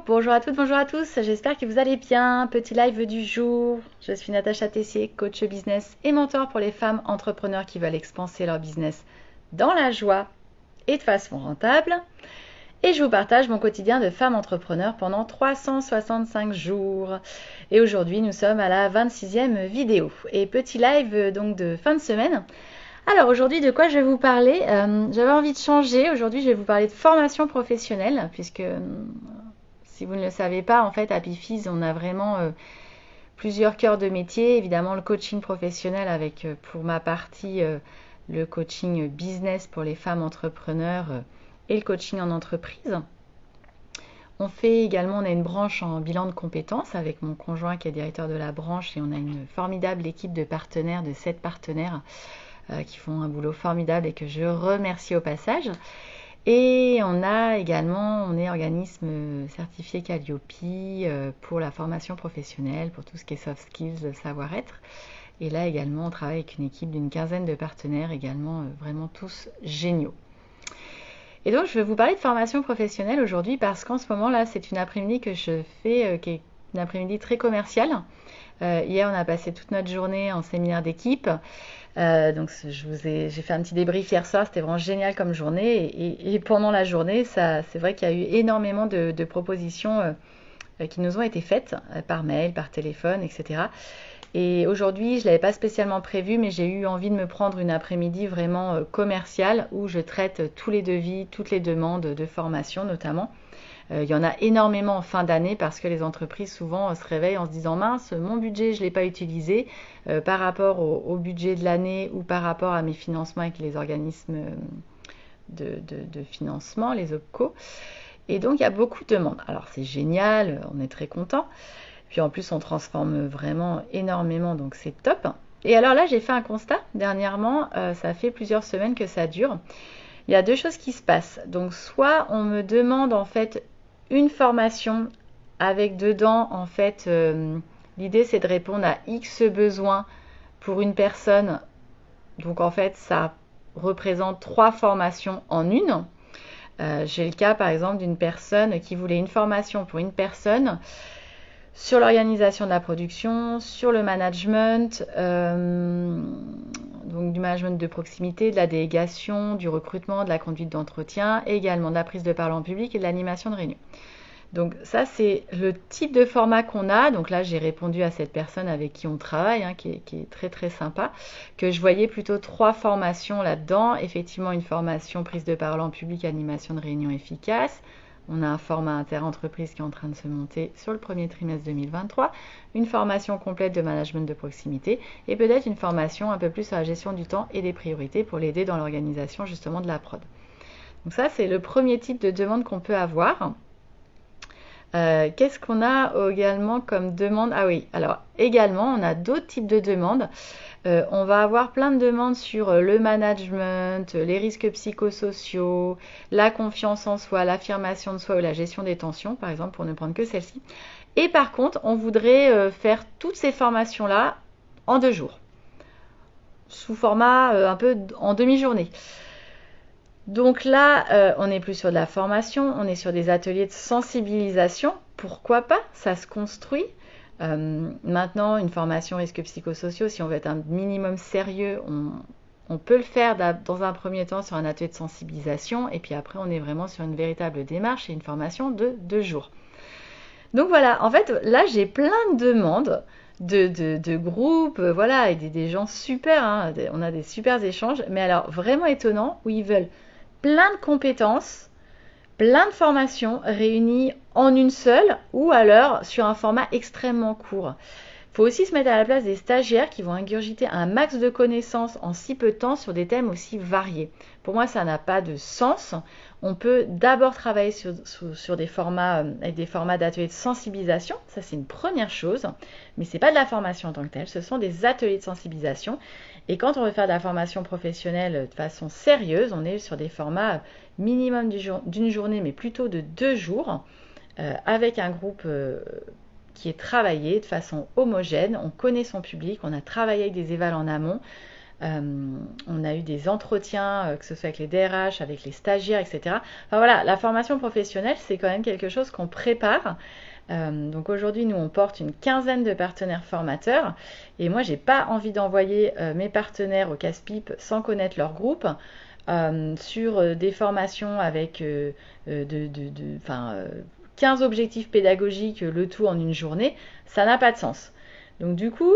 bonjour à toutes, bonjour à tous, j'espère que vous allez bien. Petit live du jour, je suis Natacha Tessier, coach business et mentor pour les femmes entrepreneurs qui veulent expanser leur business dans la joie et de façon rentable. Et je vous partage mon quotidien de femme entrepreneur pendant 365 jours. Et aujourd'hui, nous sommes à la 26e vidéo. Et petit live donc de fin de semaine. Alors aujourd'hui, de quoi je vais vous parler J'avais envie de changer. Aujourd'hui, je vais vous parler de formation professionnelle, puisque si vous ne le savez pas, en fait, à Pifis, on a vraiment plusieurs cœurs de métier. Évidemment, le coaching professionnel avec, pour ma partie, le coaching business pour les femmes entrepreneurs et le coaching en entreprise. On fait également, on a une branche en bilan de compétences avec mon conjoint qui est directeur de la branche et on a une formidable équipe de partenaires, de 7 partenaires qui font un boulot formidable et que je remercie au passage. Et on a également, on est organisme certifié Calliope pour la formation professionnelle, pour tout ce qui est soft skills, savoir-être. Et là également, on travaille avec une équipe d'une quinzaine de partenaires, également vraiment tous géniaux. Et donc, je vais vous parler de formation professionnelle aujourd'hui parce qu'en ce moment-là, c'est une après-midi que je fais, qui est une après-midi très commerciale. Hier, on a passé toute notre journée en séminaire d'équipe. Donc j'ai fait un petit débrief hier soir, c'était vraiment génial comme journée et pendant la journée, c'est vrai qu'il y a eu énormément de propositions qui nous ont été faites par mail, par téléphone, etc. Et aujourd'hui, je ne l'avais pas spécialement prévu, mais j'ai eu envie de me prendre une après-midi vraiment commerciale où je traite tous les devis, toutes les demandes de formation notamment. Il y en a énormément en fin d'année parce que les entreprises souvent se réveillent en se disant mince, mon budget je ne l'ai pas utilisé par rapport au budget de l'année ou par rapport à mes financements avec les organismes de financement, les OPCO. Et donc il y a beaucoup de demandes. Alors c'est génial, on est très content. Puis en plus on transforme vraiment énormément, donc c'est top. Et alors là j'ai fait un constat dernièrement, ça fait plusieurs semaines que ça dure. Il y a deux choses qui se passent. Donc soit on me demande en fait une formation avec dedans, en fait, l'idée c'est de répondre à X besoins pour une personne. Donc en fait, ça représente 3 formations en une. J'ai le cas par exemple d'une personne qui voulait une formation pour une personne sur l'organisation de la production, sur le management, donc du management de proximité, de la délégation, du recrutement, de la conduite d'entretien, et également de la prise de parole en public et de l'animation de réunion. Donc ça, c'est le type de format qu'on a. Donc là, j'ai répondu à cette personne avec qui on travaille, qui est très très sympa, que je voyais plutôt 3 formations là-dedans. Effectivement, une formation prise de parole en public, animation de réunion efficace. On a un format inter-entreprise qui est en train de se monter sur le premier trimestre 2023, une formation complète de management de proximité et peut-être une formation un peu plus sur la gestion du temps et des priorités pour l'aider dans l'organisation justement de la prod. Donc ça, c'est le premier type de demande qu'on peut avoir. Qu'est-ce qu'on a également comme demande? Ah oui, alors également, on a d'autres types de demandes. On va avoir plein de demandes sur le management, les risques psychosociaux, la confiance en soi, l'affirmation de soi ou la gestion des tensions, par exemple, pour ne prendre que celle-ci. Et par contre, on voudrait faire toutes ces formations-là en 2 jours, sous format un peu en demi-journée. Donc là, on n'est plus sur de la formation, on est sur des ateliers de sensibilisation. Pourquoi pas? Ça se construit. Maintenant, une formation risques psychosociaux, si on veut être un minimum sérieux, on peut le faire dans un premier temps sur un atelier de sensibilisation. Et puis après, on est vraiment sur une véritable démarche et une formation de 2 jours. Donc voilà, en fait, là, j'ai plein de demandes de groupes, voilà, et des gens super, on a des super échanges, mais alors vraiment étonnant, où ils veulent plein de compétences, plein de formations réunies en une seule ou alors sur un format extrêmement court. Il faut aussi se mettre à la place des stagiaires qui vont ingurgiter un max de connaissances en si peu de temps sur des thèmes aussi variés. Pour moi, ça n'a pas de sens. On peut d'abord travailler sur des formats, avec des formats d'ateliers de sensibilisation. Ça, c'est une première chose. Mais ce n'est pas de la formation en tant que telle. Ce sont des ateliers de sensibilisation. Et quand on veut faire de la formation professionnelle de façon sérieuse, on est sur des formats minimum d'une journée, mais plutôt de 2 jours, avec un groupe qui est travaillé de façon homogène. On connaît son public, on a travaillé avec des évals en amont. On a eu des entretiens, que ce soit avec les DRH, avec les stagiaires, etc. Enfin voilà, la formation professionnelle, c'est quand même quelque chose qu'on prépare. Donc aujourd'hui, nous, on porte une quinzaine de partenaires formateurs. Et moi, j'ai pas envie d'envoyer mes partenaires au casse-pipe sans connaître leur groupe. Sur des formations avec 15 objectifs pédagogiques, le tout en une journée, ça n'a pas de sens. Donc du coup,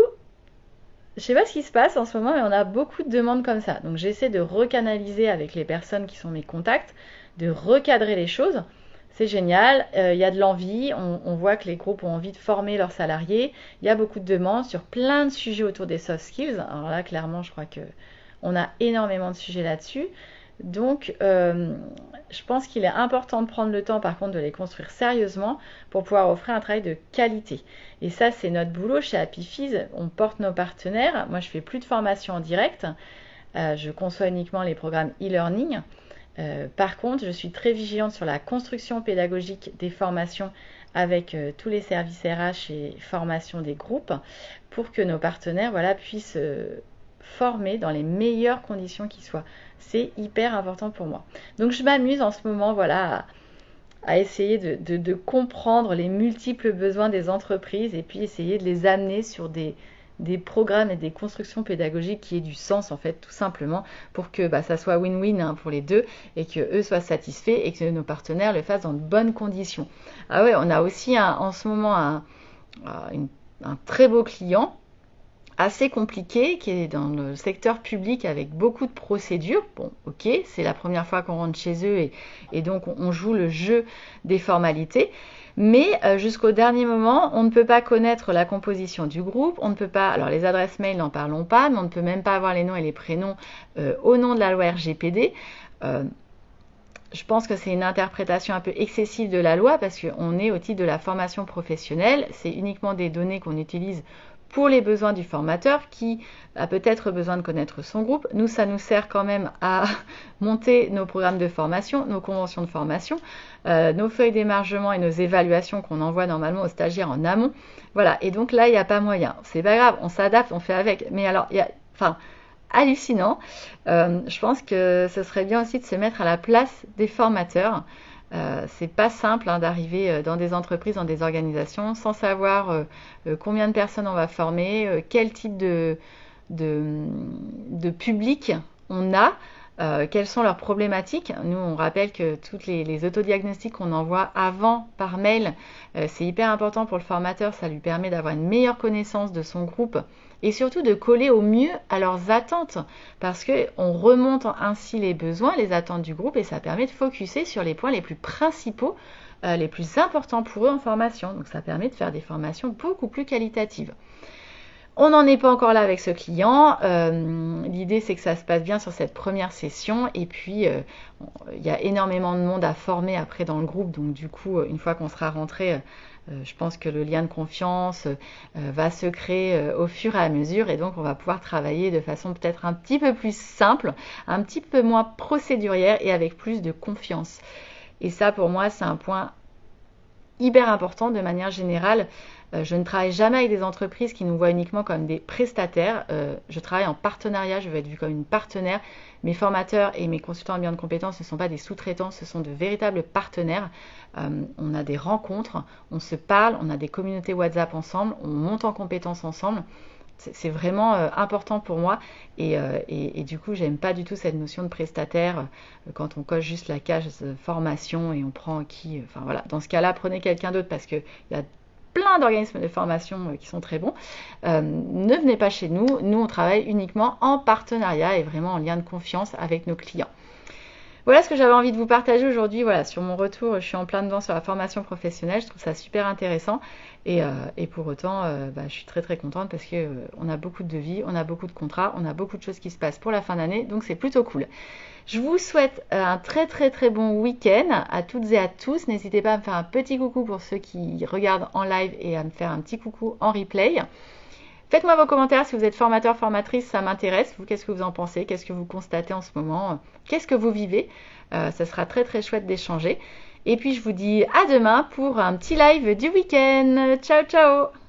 je sais pas ce qui se passe en ce moment, mais on a beaucoup de demandes comme ça. Donc j'essaie de recanaliser avec les personnes qui sont mes contacts, de recadrer les choses. C'est génial, il y a de l'envie, on voit que les groupes ont envie de former leurs salariés, il y a beaucoup de demandes sur plein de sujets autour des soft skills. Alors là, clairement, je crois que on a énormément de sujets là-dessus. Donc, je pense qu'il est important de prendre le temps, par contre, de les construire sérieusement pour pouvoir offrir un travail de qualité. Et ça, c'est notre boulot chez Happy Fizz. On porte nos partenaires. Moi, je fais plus de formation en direct. Je conçois uniquement les programmes e-learning. Par contre, je suis très vigilante sur la construction pédagogique des formations avec tous les services RH et formation des groupes pour que nos partenaires puissent former dans les meilleures conditions qui soient. C'est hyper important pour moi. Donc je m'amuse en ce moment à essayer de comprendre les multiples besoins des entreprises et puis essayer de les amener sur des programmes et des constructions pédagogiques qui aient du sens en fait tout simplement pour que ça soit win-win pour les deux et que eux soient satisfaits et que nos partenaires le fassent dans de bonnes conditions. Ah ouais, on a aussi en ce moment un très beau client assez compliqué qui est dans le secteur public avec beaucoup de procédures. Bon, ok, c'est la première fois qu'on rentre chez eux et donc on joue le jeu des formalités. Mais jusqu'au dernier moment, on ne peut pas connaître la composition du groupe, on ne peut pas, alors les adresses mail n'en parlons pas, mais on ne peut même pas avoir les noms et les prénoms au nom de la loi RGPD. Je pense que c'est une interprétation un peu excessive de la loi parce qu'on est au titre de la formation professionnelle, c'est uniquement des données qu'on utilise pour les besoins du formateur qui a peut-être besoin de connaître son groupe. Nous, ça nous sert quand même à monter nos programmes de formation, nos conventions de formation, nos feuilles d'émargement et nos évaluations qu'on envoie normalement aux stagiaires en amont. Voilà, et donc là, il n'y a pas moyen. C'est pas grave, on s'adapte, on fait avec. Mais alors, hallucinant. Je pense que ce serait bien aussi de se mettre à la place des formateurs. C'est pas simple d'arriver dans des entreprises, dans des organisations, sans savoir combien de personnes on va former, quel type de public on a, quelles sont leurs problématiques. Nous, on rappelle que toutes les autodiagnostics qu'on envoie avant par mail, c'est hyper important pour le formateur, ça lui permet d'avoir une meilleure connaissance de son groupe et surtout de coller au mieux à leurs attentes parce qu'on remonte ainsi les besoins, les attentes du groupe et ça permet de focuser sur les points les plus principaux, les plus importants pour eux en formation. Donc ça permet de faire des formations beaucoup plus qualitatives. On n'en est pas encore là avec ce client. L'idée, c'est que ça se passe bien sur cette première session. Et puis, il y a énormément de monde à former après dans le groupe. Donc, du coup, une fois qu'on sera rentré, je pense que le lien de confiance va se créer au fur et à mesure. Et donc, on va pouvoir travailler de façon peut-être un petit peu plus simple, un petit peu moins procédurière et avec plus de confiance. Et ça, pour moi, c'est un point hyper important de manière générale. Je ne travaille jamais avec des entreprises qui nous voient uniquement comme des prestataires. Je travaille en partenariat, je veux être vue comme une partenaire. Mes formateurs et mes consultants en bilan de compétences ne sont pas des sous-traitants, ce sont de véritables partenaires. On a des rencontres, on se parle, on a des communautés WhatsApp ensemble, on monte en compétences ensemble. C'est vraiment important pour moi et du coup j'aime pas du tout cette notion de prestataire quand on coche juste la case formation et on prend qui, enfin voilà, dans ce cas-là prenez quelqu'un d'autre parce que il y a plein d'organismes de formation qui sont très bons. Ne venez pas chez nous, nous on travaille uniquement en partenariat et vraiment en lien de confiance avec nos clients. Voilà ce que j'avais envie de vous partager aujourd'hui. Voilà, sur mon retour, je suis en plein dedans sur la formation professionnelle. Je trouve ça super intéressant. Et pour autant, je suis très très contente parce que on a beaucoup de devis, on a beaucoup de contrats, on a beaucoup de choses qui se passent pour la fin d'année. Donc c'est plutôt cool. Je vous souhaite un très très très bon week-end à toutes et à tous. N'hésitez pas à me faire un petit coucou pour ceux qui regardent en live et à me faire un petit coucou en replay. Faites-moi vos commentaires si vous êtes formateur, formatrice, ça m'intéresse. Vous, qu'est-ce que vous en pensez? Qu'est-ce que vous constatez en ce moment? Qu'est-ce que vous vivez? Ça sera très très chouette d'échanger. Et puis je vous dis à demain pour un petit live du week-end. Ciao ciao!